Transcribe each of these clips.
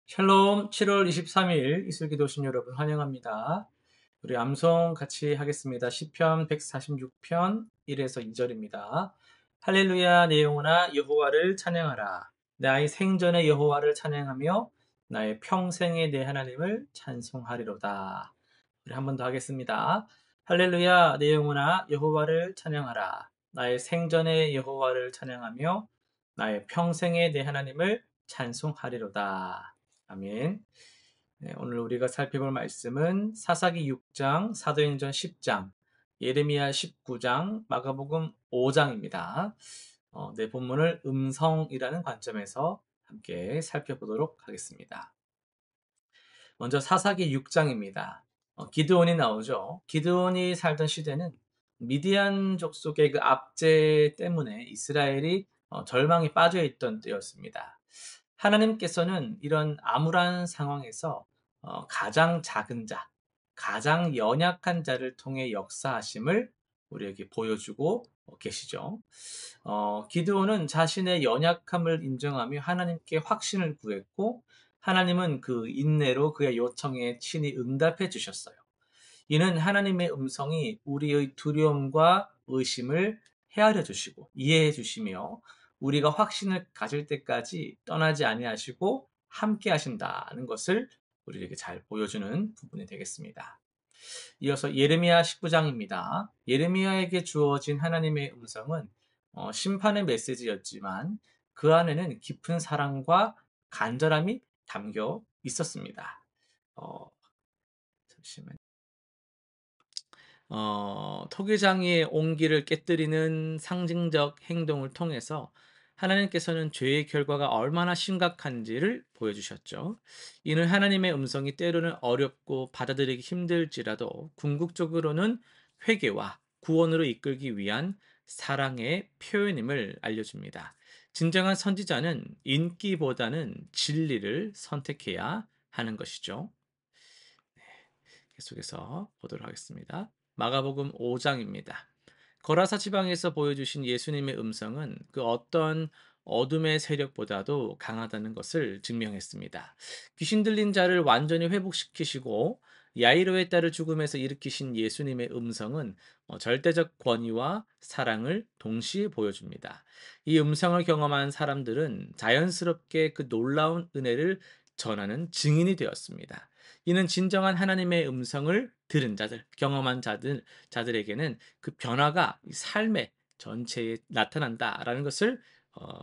샬롬 7월 23일 이슬기도 오신 여러분 환영합니다. 우리 암송 같이 하겠습니다. 시편 146편 1에서 2절입니다. 할렐루야 내 영혼아 여호와를 찬양하라. 나의 생전에 여호와를 찬양하며 나의 평생에 내 하나님을 찬송하리로다. 우리 한 번 더 하겠습니다. 할렐루야 내 영혼아 여호와를 찬양하라. 나의 생전에 여호와를 찬양하며 나의 평생에 내 하나님을 찬송하리로다. 아멘. 네, 오늘 우리가 살펴볼 말씀은 사사기 6장, 사도행전 10장, 예레미야 19장, 마가복음 5장입니다. 내 본문을 음성이라는 관점에서 함께 살펴보도록 하겠습니다. 먼저 사사기 6장입니다. 기드온이 나오죠. 기드온이 살던 시대는 미디안 족속의 그 압제 때문에 이스라엘이 절망에 빠져 있던 때였습니다. 하나님께서는 이런 암울한 상황에서 가장 작은 자, 가장 연약한 자를 통해 역사하심을 우리에게 보여주고 계시죠. 기드온은 자신의 연약함을 인정하며 하나님께 확신을 구했고 하나님은 그 인내로 그의 요청에 친히 응답해 주셨어요. 이는 하나님의 음성이 우리의 두려움과 의심을 헤아려 주시고 이해해 주시며 우리가 확신을 가질 때까지 떠나지 아니하시고 함께 하신다는 것을 우리에게 잘 보여주는 부분이 되겠습니다. 이어서 예레미야 19장입니다. 예레미야에게 주어진 하나님의 음성은 심판의 메시지였지만 그 안에는 깊은 사랑과 간절함이 담겨 있었습니다. 어, 잠시만요. 토기장이의 온기를 깨뜨리는 상징적 행동을 통해서 하나님께서는 죄의 결과가 얼마나 심각한지를 보여주셨죠. 이는 하나님의 음성이 때로는 어렵고 받아들이기 힘들지라도 궁극적으로는 회개와 구원으로 이끌기 위한 사랑의 표현임을 알려줍니다. 진정한 선지자는 인기보다는 진리를 선택해야 하는 것이죠. 계속해서 보도록 하겠습니다. 마가복음 5장입니다. 거라사 지방에서 보여주신 예수님의 음성은 그 어떤 어둠의 세력보다도 강하다는 것을 증명했습니다. 귀신 들린 자를 완전히 회복시키시고 야이로의 딸을 죽음에서 일으키신 예수님의 음성은 절대적 권위와 사랑을 동시에 보여줍니다. 이 음성을 경험한 사람들은 자연스럽게 그 놀라운 은혜를 전하는 증인이 되었습니다. 이는 진정한 하나님의 음성을 들은 자들, 경험한 자들에게는 그 변화가 삶의 전체에 나타난다라는 것을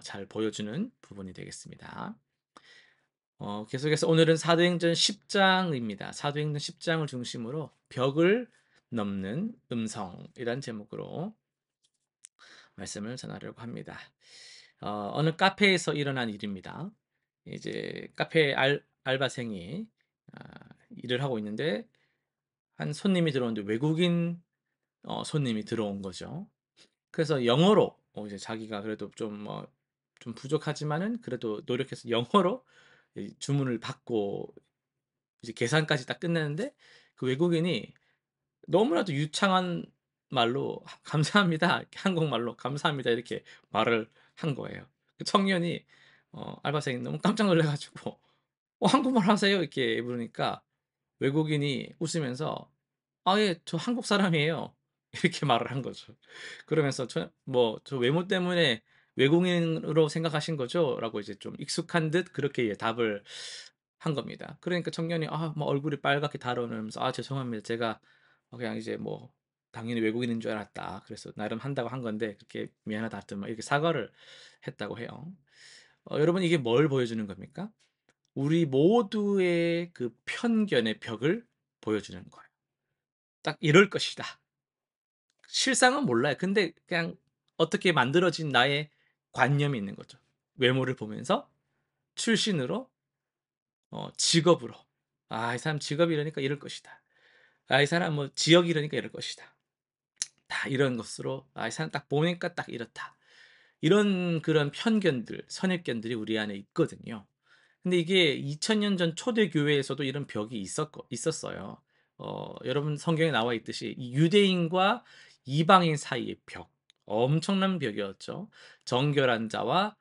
잘 보여주는 부분이 되겠습니다. 계속해서 오늘은 사도행전 10장입니다. 사도행전 10장을 중심으로 벽을 넘는 음성이란 제목으로 말씀을 전하려고 합니다. 어느 카페에서 일어난 일입니다. 이제 카페 알바생이 일을 하고 있는데 한 손님이 들어오는데 외국인 손님이 들어온 거죠. 그래서 영어로 이제 자기가 그래도 좀 부족하지만은 그래도 노력해서 영어로 이 주문을 받고 이제 계산까지 딱 끝내는데 그 외국인이 너무나도 유창한 말로 감사합니다. 한국말로 감사합니다. 이렇게 말을 한 거예요. 그 청년이 알바생이 너무 깜짝 놀라 가지고 한국말 하세요. 이렇게 물으니까 외국인이 웃으면서 "아 예. 저 한국 사람이에요." 이렇게 말을 한 거죠. 그러면서 "저 외모 때문에 외국인으로 생각하신 거죠?"라고 이제 좀 익숙한 듯 그렇게 예 답을 한 겁니다. 그러니까 청년이 뭐 얼굴이 빨갛게 달아오르면서 "아 죄송합니다. 제가 그냥 이제 뭐 당연히 외국인인 줄 알았다. 그래서 나름 한다고 한 건데 그렇게 미안하다." 하여튼 막 이렇게 사과를 했다고 해요. 여러분 이게 뭘 보여주는 겁니까? 우리 모두의 그 편견의 벽을 보여주는 거예요. 딱 이럴 것이다. 실상은 몰라요. 근데 그냥 어떻게 만들어진 나의 관념이 있는 거죠. 외모를 보면서 출신으로 직업으로 이 사람 직업이 이러니까 이럴 것이다. 이 사람 뭐 지역이 이러니까 이럴 것이다. 다 이런 것으로 이 사람 딱 보니까 딱 이렇다. 이런 그런 편견들, 선입견들이 우리 안에 있거든요. 근데 이게 2000년 전 초대 교회에서도 이런 벽이 있었어요. 여러분 성경에 나와 있듯이 이 유대인과 이방인 사이의 벽, 엄청난 벽이었죠. 정결한 자와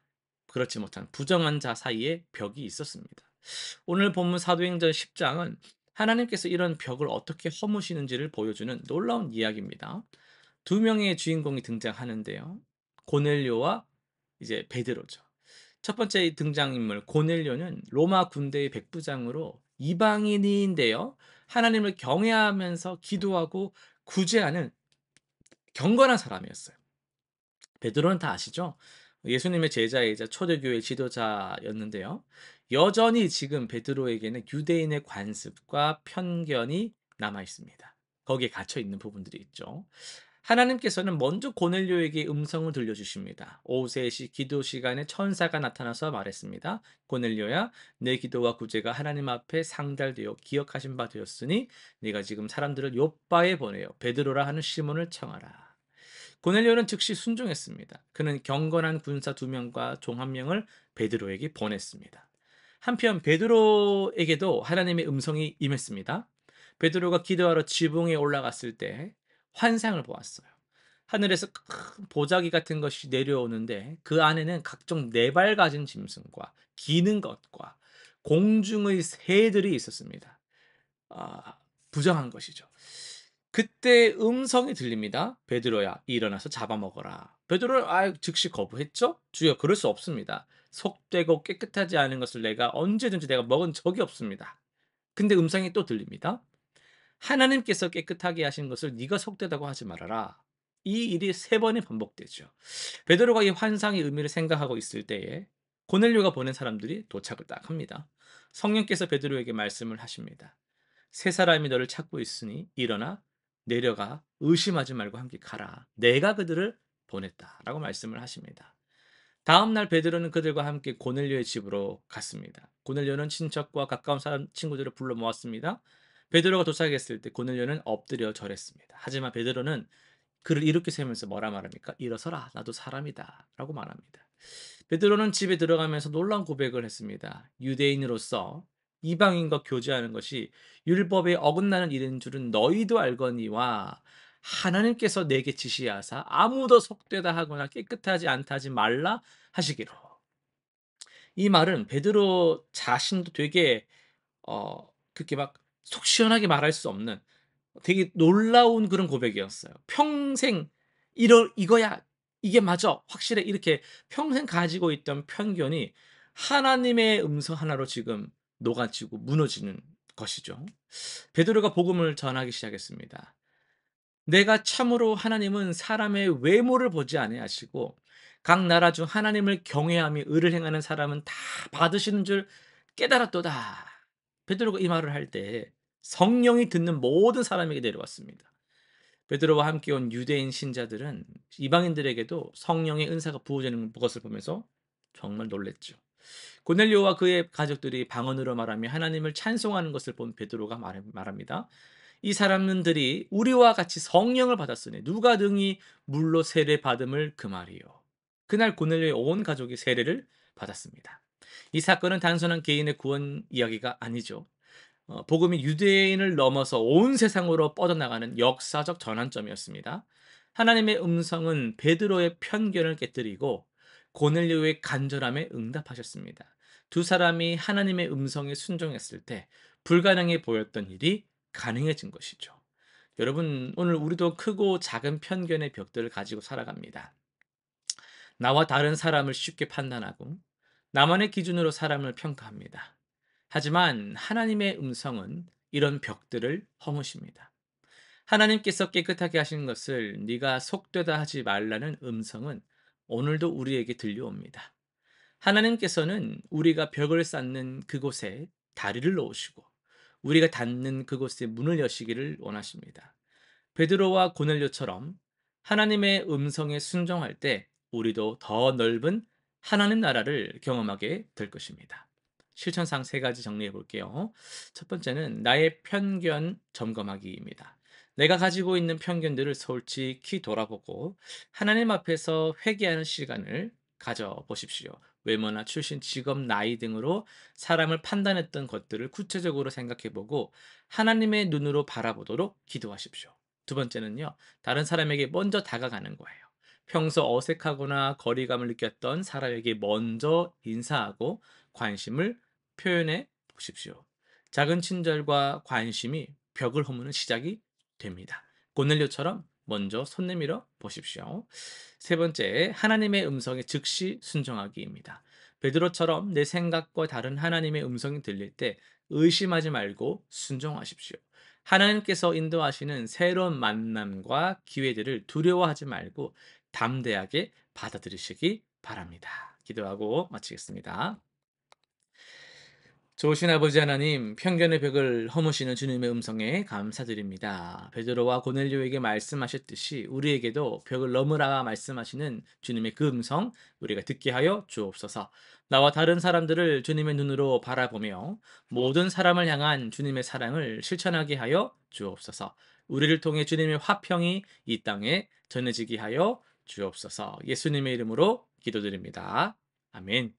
그렇지 못한 부정한 자 사이에 벽이 있었습니다. 오늘 본문 사도행전 10장은 하나님께서 이런 벽을 어떻게 허무시는지를 보여주는 놀라운 이야기입니다. 두 명의 주인공이 등장하는데요. 고넬료와 이제 베드로죠. 첫 번째 등장인물 고넬료는 로마 군대의 백부장으로 이방인인데요. 하나님을 경외하면서 기도하고 구제하는 경건한 사람이었어요. 베드로는 다 아시죠? 예수님의 제자이자 초대교회 지도자였는데요. 여전히 지금 베드로에게는 유대인의 관습과 편견이 남아 있습니다. 거기에 갇혀 있는 부분들이 있죠. 하나님께서는 먼저 고넬료에게 음성을 들려주십니다. 오후 3시 기도 시간에 천사가 나타나서 말했습니다. 고넬료야, 내 기도와 구제가 하나님 앞에 상달되어 기억하신 바 되었으니 네가 지금 사람들을 요바에 보내어 베드로라 하는 시몬을 청하라. 고넬료는 즉시 순종했습니다. 그는 경건한 군사 2명과 종 1명을 베드로에게 보냈습니다. 한편 베드로에게도 하나님의 음성이 임했습니다. 베드로가 기도하러 지붕에 올라갔을 때 환상을 보았어요. 하늘에서 큰 보자기 같은 것이 내려오는데 그 안에는 각종 4발 가진 짐승과 기는 것과 공중의 새들이 있었습니다. 아, 부정한 것이죠. 그때 음성이 들립니다. 베드로야, 일어나서 잡아먹어라. 베드로는 즉시 거부했죠. 주여, 그럴 수 없습니다. 속되고 깨끗하지 않은 것을 내가 언제든지 내가 먹은 적이 없습니다. 근데 음성이 또 들립니다. 하나님께서 깨끗하게 하신 것을 네가 속되다고 하지 말아라. 이 일이 3번이 반복되죠. 베드로가 이 환상의 의미를 생각하고 있을 때에 고넬료가 보낸 사람들이 도착을 딱 합니다. 성령께서 베드로에게 말씀을 하십니다. 3사람이 너를 찾고 있으니 일어나 내려가 의심하지 말고 함께 가라. 내가 그들을 보냈다라고 말씀을 하십니다. 다음 날 베드로는 그들과 함께 고넬료의 집으로 갔습니다. 고넬료는 친척과 가까운 사람 친구들을 불러 모았습니다. 베드로가 도착했을 때 고넬료는 엎드려 절했습니다. 하지만 베드로는 그를 이렇게 세면서 뭐라 말합니까? 일어서라, 나도 사람이다 라고 말합니다. 베드로는 집에 들어가면서 놀라운 고백을 했습니다. 유대인으로서 이방인과 교제하는 것이 율법에 어긋나는 일인 줄은 너희도 알거니와 하나님께서 내게 지시하사 아무도 속되다 하거나 깨끗하지 않다 하지 말라 하시기로. 이 말은 베드로 자신도 되게 그렇게 막 속 시원하게 말할 수 없는 되게 놀라운 그런 고백이었어요. 평생 이거야. 이게 맞아. 확실해. 이렇게 평생 가지고 있던 편견이 하나님의 음성 하나로 지금 녹아지고 무너지는 것이죠. 베드로가 복음을 전하기 시작했습니다. 내가 참으로 하나님은 사람의 외모를 보지 아니하시고 각 나라 중 하나님을 경외하며 의를 행하는 사람은 다 받으시는 줄 깨달았도다. 베드로가 이 말을 할 때 성령이 듣는 모든 사람에게 내려왔습니다. 베드로와 함께 온 유대인 신자들은 이방인들에게도 성령의 은사가 부어지는 것을 보면서 정말 놀랬죠. 고넬료와 그의 가족들이 방언으로 말하며 하나님을 찬송하는 것을 본 베드로가 말합니다. 이 사람들이 우리와 같이 성령을 받았으니 누가 등이 물로 세례 받음을 금하리요. 그날 고넬료의 온 가족이 세례를 받았습니다. 이 사건은 단순한 개인의 구원 이야기가 아니죠. 복음이 유대인을 넘어서 온 세상으로 뻗어나가는 역사적 전환점이었습니다. 하나님의 음성은 베드로의 편견을 깨뜨리고 고넬료의 간절함에 응답하셨습니다. 두 사람이 하나님의 음성에 순종했을 때 불가능해 보였던 일이 가능해진 것이죠. 여러분, 오늘 우리도 크고 작은 편견의 벽들을 가지고 살아갑니다. 나와 다른 사람을 쉽게 판단하고 나만의 기준으로 사람을 평가합니다. 하지만 하나님의 음성은 이런 벽들을 허무십니다. 하나님께서 깨끗하게 하신 것을 네가 속되다 하지 말라는 음성은 오늘도 우리에게 들려옵니다. 하나님께서는 우리가 벽을 쌓는 그곳에 다리를 놓으시고 우리가 닫는 그곳에 문을 여시기를 원하십니다. 베드로와 고넬료처럼 하나님의 음성에 순종할 때 우리도 더 넓은 하나님 나라를 경험하게 될 것입니다. 실천상 3가지 정리해 볼게요. 첫 번째는 나의 편견 점검하기입니다. 내가 가지고 있는 편견들을 솔직히 돌아보고 하나님 앞에서 회개하는 시간을 가져보십시오. 외모나 출신, 직업, 나이 등으로 사람을 판단했던 것들을 구체적으로 생각해보고 하나님의 눈으로 바라보도록 기도하십시오. 두 번째는요, 다른 사람에게 먼저 다가가는 거예요. 평소 어색하거나 거리감을 느꼈던 사람에게 먼저 인사하고 관심을 표현해 보십시오. 작은 친절과 관심이 벽을 허무는 시작이 됩니다. 고넬료처럼 먼저 손 내밀어 보십시오. 세 번째, 하나님의 음성에 즉시 순종하기입니다. 베드로처럼 내 생각과 다른 하나님의 음성이 들릴 때 의심하지 말고 순종하십시오. 하나님께서 인도하시는 새로운 만남과 기회들을 두려워하지 말고 담대하게 받아들이시기 바랍니다. 기도하고 마치겠습니다. 좋으신 아버지 하나님, 편견의 벽을 허무시는 주님의 음성에 감사드립니다. 베드로와 고넬료에게 말씀하셨듯이 우리에게도 벽을 넘으라 말씀하시는 주님의 그 음성 우리가 듣게 하여 주옵소서. 나와 다른 사람들을 주님의 눈으로 바라보며 모든 사람을 향한 주님의 사랑을 실천하게 하여 주옵소서. 우리를 통해 주님의 화평이 이 땅에 전해지게 하여 주옵소서. 예수님의 이름으로 기도드립니다. 아멘.